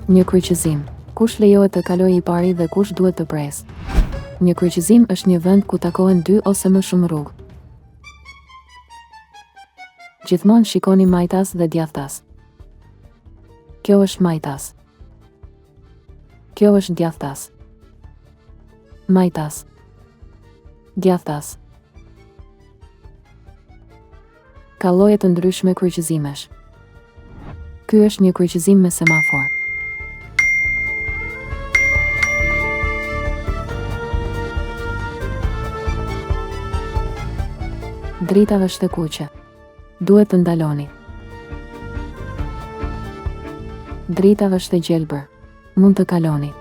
Një kryqëzim. Kush lejohet të kalojë i pari dhe kush duhet të presë? Një kryqëzim është një vend ku takohen dy ose më shumë rrugë. Gjithmonë shikoni majtas dhe djathtas. Kjo është majtas. Kjo është djathtas. Majtas. Djathtas. Ka lloje të ndryshme kryqëzimesh. Ky është një kryqëzim me semafor. Dritave është e kuqe. Duhet të ndaloni. Dritave është e gjelbër. Mund të kaloni.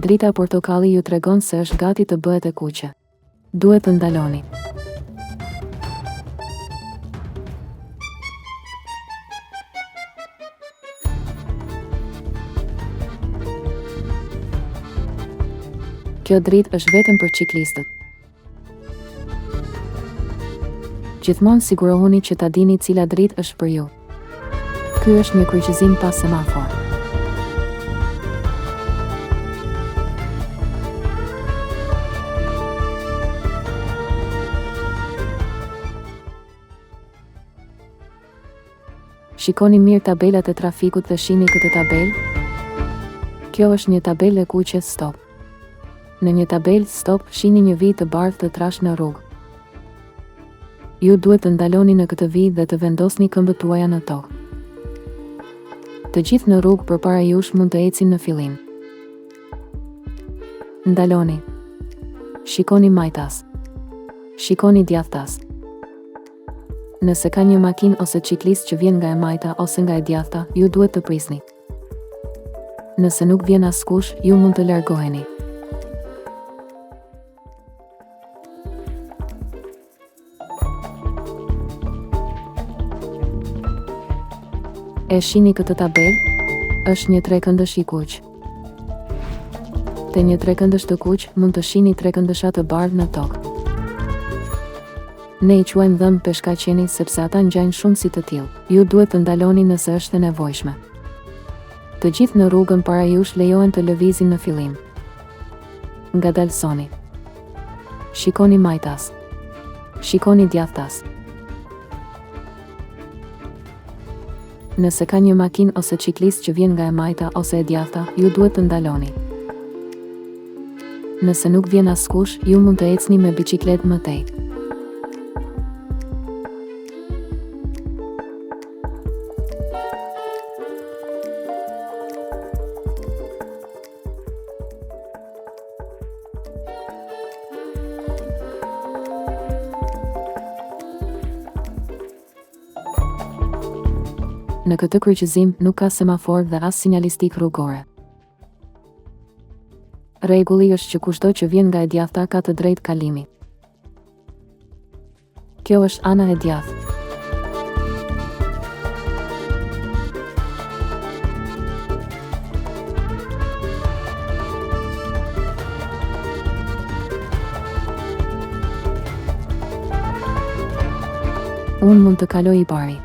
Drita portokalli ju tregon se është gati të bëhet e kuqe. Duhet të ndaloni. Kjo dritë është vetëm për ciklistët. Gjithmonë sigurohuni që ta dini cila dritë është për ju. Ky është një kryqëzim pa semafor. Shikoni mirë tabelat e trafikut dhe shihni këtë tabelë. Kjo është një tabelë e kuqe stop. Në një tabelë stop shihni një vijë të bardhë të trashë në rrugë. Ju duhet të ndaloni në këtë vijë dhe të vendosni këmbët tuaja në tokë. Të gjithë në rrugë përpara jush mund të ecin në fillim. Ndaloni. Shikoni majtas. Shikoni djathtas. Nëse ka një makinë ose ciklist që vjen nga e majta ose nga e djathta, ju duhet të prisni. Nëse nuk vjen askush, ju mund të largoheni. E shihni këtë tabelë? Është një trekëndësh i kuq. Te një trekëndësh të kuq mund të shihni trekëndësha të bardhë në tokë. Ne i quajmë dhëmbë peshkaqeni sepse ata ngjajnë shumë si të tillë. Ju duhet të ndaloni nëse është e nevojshme. Të gjithë në rrugën para jush lejohen të lëvizin në fillim. Ngadalsoni. Shikoni majtas. Shikoni djathtas. Nëse ka një makinë ose ciklist që vjen nga e majta ose e djathta, ju duhet të ndaloni. Nëse nuk vjen askush, ju mund të ecni me biçikletë më tej. Në këtë kryqëzim nuk ka semafor dhe as sinjalistik rrugore. Rregulli është që kushdo që vjen nga e djathta ka të drejtë kalimi. Kjo është ana e djathtë. Unë mund të kaloj i pari.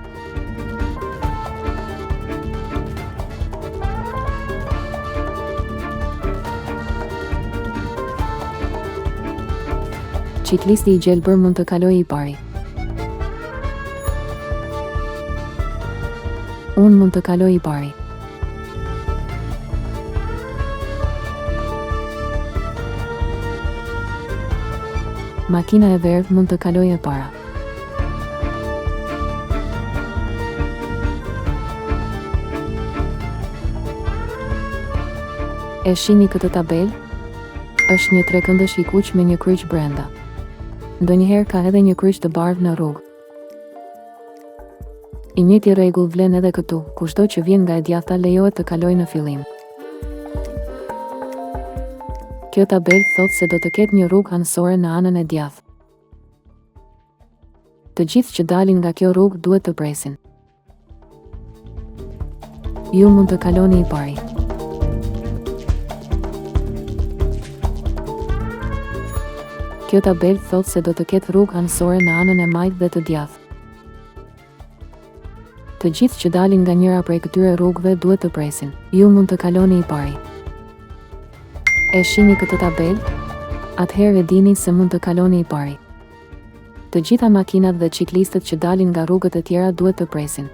Ciklisti i gjelbër mund të kalojë i pari. Unë mund të kaloj i pari. Makina e verdhë mund të kalojë e para. E shihni këtë tabelë? Është një trekëndësh i kuq me një kryq brenda. Ndonjëherë ka edhe një kryq të bardhë në rrugë. I njëjti rregull vlen edhe këtu, kushdo që vjen nga e djathta lejohet të kalojë në fillim. Kjo tabelë thotë se do të ketë një rrugë anësore në anën e djathtë. Të gjithë që dalin nga kjo rrugë duhet të presin. Ju mund të kaloni i pari. Kjo tabelë thotë se do të ketë rrugë anësore në anën e majtë dhe të djathtë. Të gjithë që dalin nga njëra prej këtyre rrugëve duhet të presin. Ju mund të kaloni i pari. E shihni këtë tabelë? Atëherë e dini se mund të kaloni i pari. Të gjitha makinat dhe ciklistët që dalin nga rrugët e tjera duhet të presin.